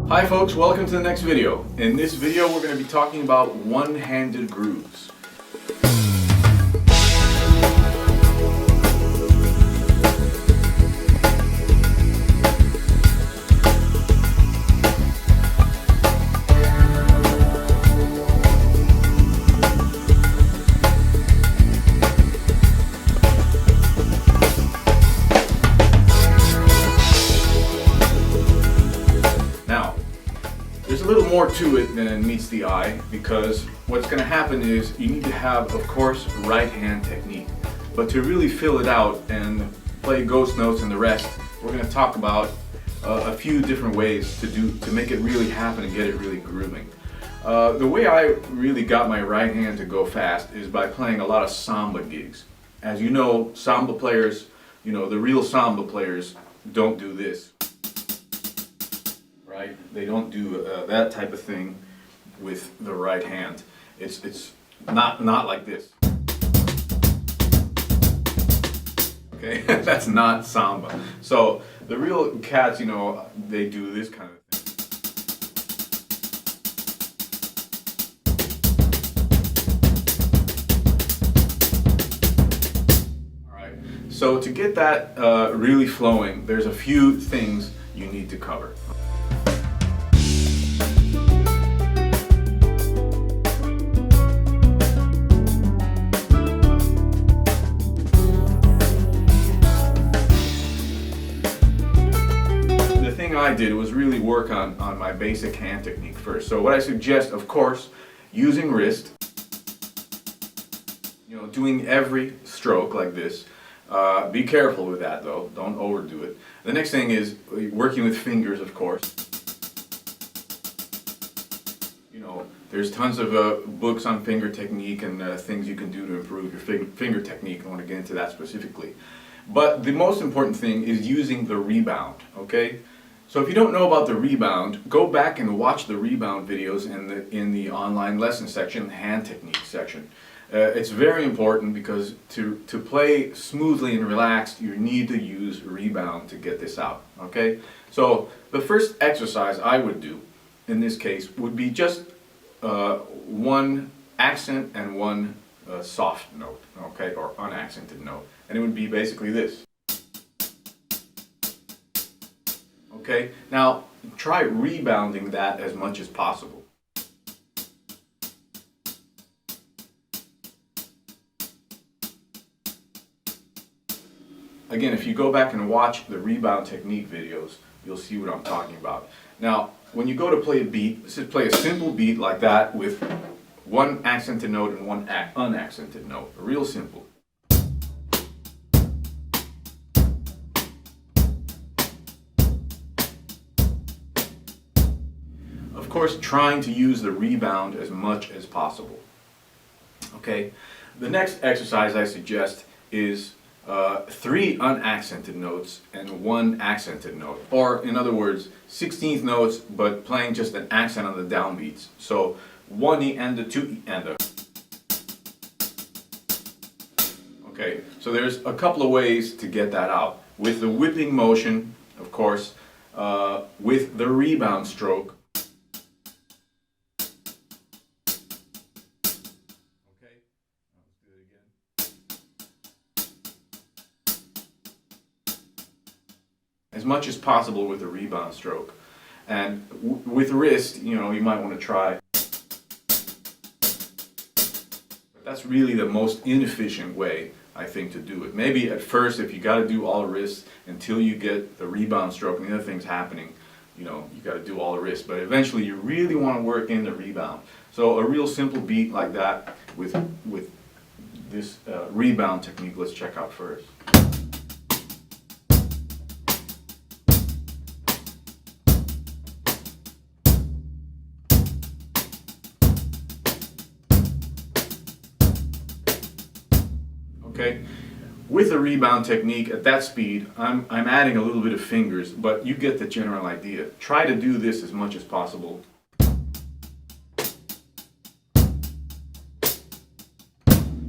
Hi folks, welcome to the next video. In this video we're going to be talking about one-handed grooves. There's a little more to it than meets the eye, because what's going to happen is you need to have, of course, right hand technique. But to really fill it out and play ghost notes and the rest, we're going to talk about a few different ways to make it really happen and get it really grooving. The way I really got my right hand to go fast is by playing a lot of samba gigs. As you know, samba players, the real samba players don't do this. Right? They don't do that type of thing with the right hand. It's not like this. Okay, that's not samba. So the real cats, they do this kind of thing. All right. So to get that really flowing, there's a few things you need to cover. I did was really work on my basic hand technique first. So what I suggest, of course, using wrist, doing every stroke like this. Be careful with that though, don't overdo it. The next thing is working with fingers, of course. There's tons of books on finger technique and things you can do to improve your finger technique. I want to get into that specifically. But the most important thing is using the rebound, okay? So if you don't know about the rebound, go back and watch the rebound videos in the online lesson section, the hand technique section. It's very important because to play smoothly and relaxed, you need to use rebound to get this out, okay? So the first exercise I would do in this case would be just one accent and one soft note, okay, or unaccented note. And it would be basically this. Okay, now try rebounding that as much as possible. Again, if you go back and watch the rebound technique videos, you'll see what I'm talking about. Now, when you go to play a beat, let's just play a simple beat like that with one accented note and one unaccented note. Real simple. Of course, trying to use the rebound as much as possible. Okay, the next exercise I suggest is 3 unaccented notes and 1 accented note, or in other words, 16th notes, but playing just an accent on the downbeats. So 1 e and 2 e and. Okay, so there's a couple of ways to get that out with the whipping motion, of course, with the rebound stroke. As much as possible with the rebound stroke. And with wrist, you might want to try. But that's really the most inefficient way, I think, to do it. Maybe at first, if you got to do all wrist until you get the rebound stroke and the other things happening, you got to do all the wrist. But eventually, you really want to work in the rebound. So a real simple beat like that with this rebound technique, let's check out first. Okay, with the rebound technique at that speed, I'm adding a little bit of fingers, but you get the general idea. Try to do this as much as possible.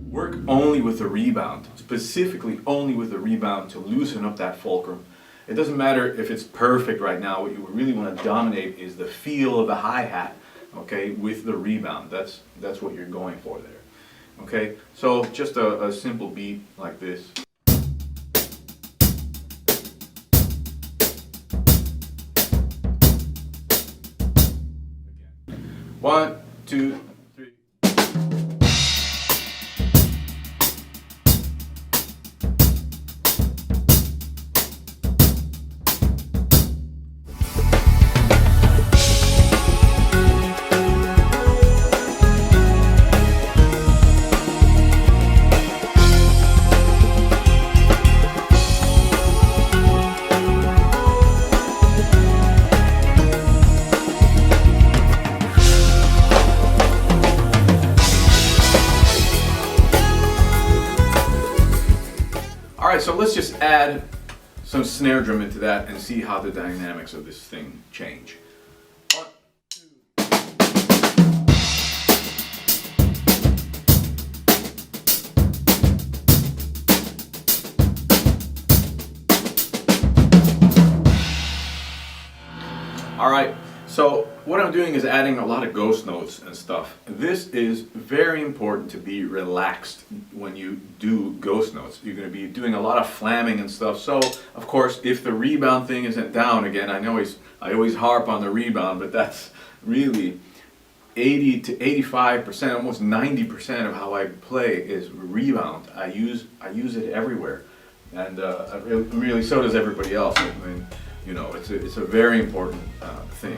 Work only with the rebound, specifically only with the rebound to loosen up that fulcrum. It doesn't matter if it's perfect right now. What you really want to dominate is the feel of the hi-hat, okay, with the rebound. That's what you're going for there. Okay, so just a simple beat like this. 1, 2, 3. Alright, so let's just add some snare drum into that and see how the dynamics of this thing change. 1, 2. Alright, so what I'm doing is adding a lot of ghost notes and stuff. This is very important to be relaxed when you do ghost notes. You're going to be doing a lot of flamming and stuff. So, of course, if the rebound thing isn't down again, I always harp on the rebound, but that's really 80 to 85%, almost 90% of how I play is rebound. I use it everywhere, and really so does everybody else. I mean, you know, it's a very important thing.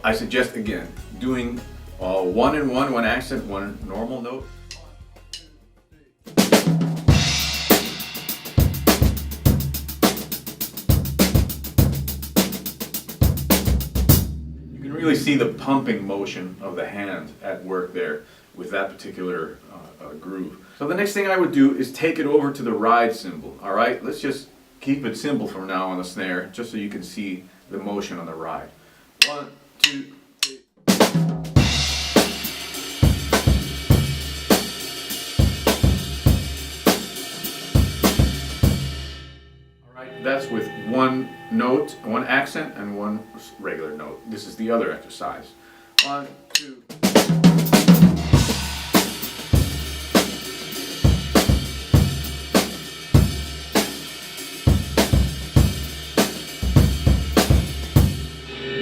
I suggest again doing 1 and 1, 1 accent, 1 normal note. 1, 2, 3. You can really see the pumping motion of the hand at work there with that particular groove. So the next thing I would do is take it over to the ride cymbal. All right, let's just keep it simple from now on the snare, just so you can see the motion on the ride. 1, 2, 3. All right, that's with 1 note, 1 accent, and 1 regular note. This is the other exercise. 1, 2.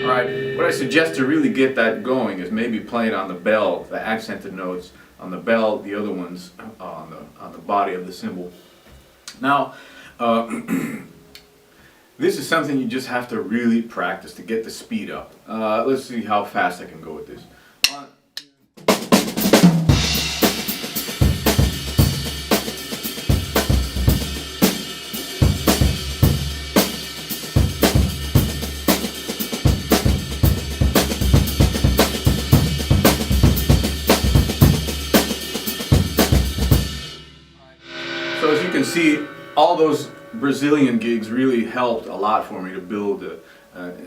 Alright, what I suggest to really get that going is maybe playing on the bell, the accented notes on the bell, the other ones on the body of the cymbal. Now, this is something you just have to really practice to get the speed up. Let's see how fast I can go with this. 1, 2. So as you can see, all those Brazilian gigs really helped a lot for me to build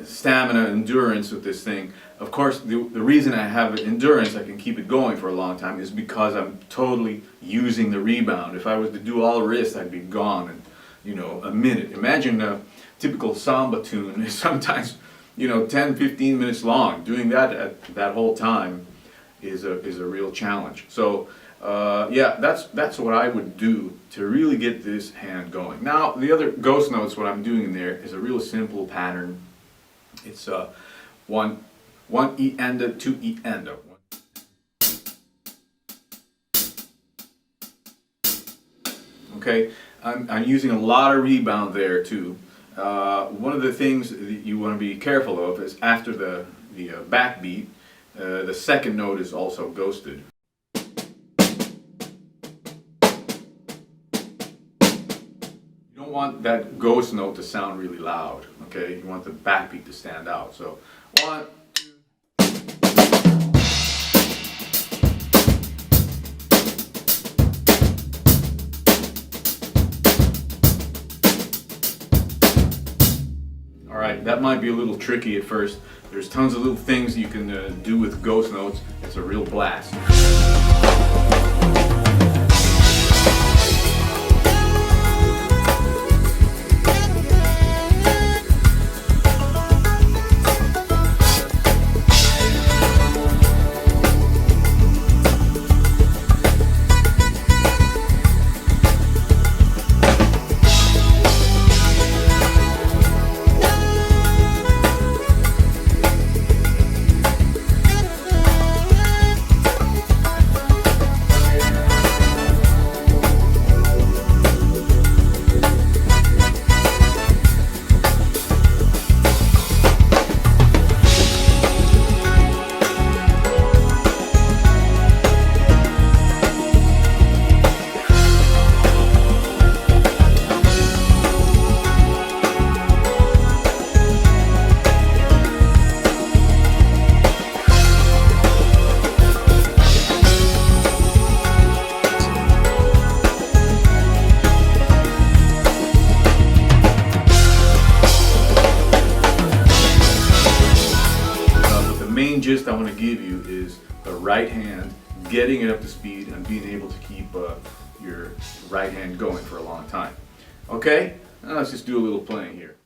stamina, endurance with this thing. Of course, the reason I have endurance, I can keep it going for a long time, is because I'm totally using the rebound. If I was to do all wrist, I'd be gone in, you know, a minute. Imagine a typical samba tune is sometimes, you know, 10, 15 minutes long. Doing that at that whole time is a real challenge. So yeah, that's what I would do to really get this hand going. Now, the other ghost notes, what I'm doing in there is a real simple pattern. It's 1 E enda, 2 E enda. Okay, I'm using a lot of rebound there too. One of the things that you want to be careful of is after the backbeat, the second note is also ghosted. You don't want that ghost note to sound really loud, okay? You want the backbeat to stand out. So 1, 2. Alright, that might be a little tricky at first. There's tons of little things you can do with ghost notes. It's a real blast. Main gist I want to give you is the right hand, getting it up to speed and being able to keep your right hand going for a long time. Okay, now let's just do a little playing here.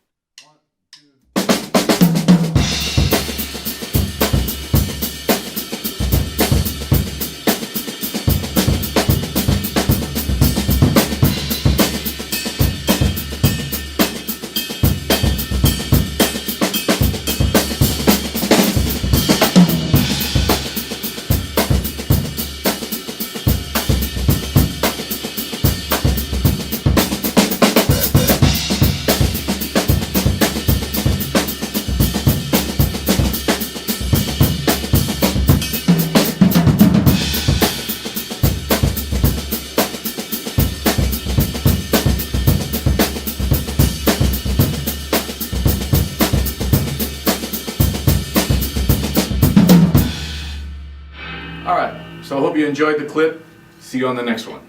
Alright, so I hope you enjoyed the clip. See you on the next one.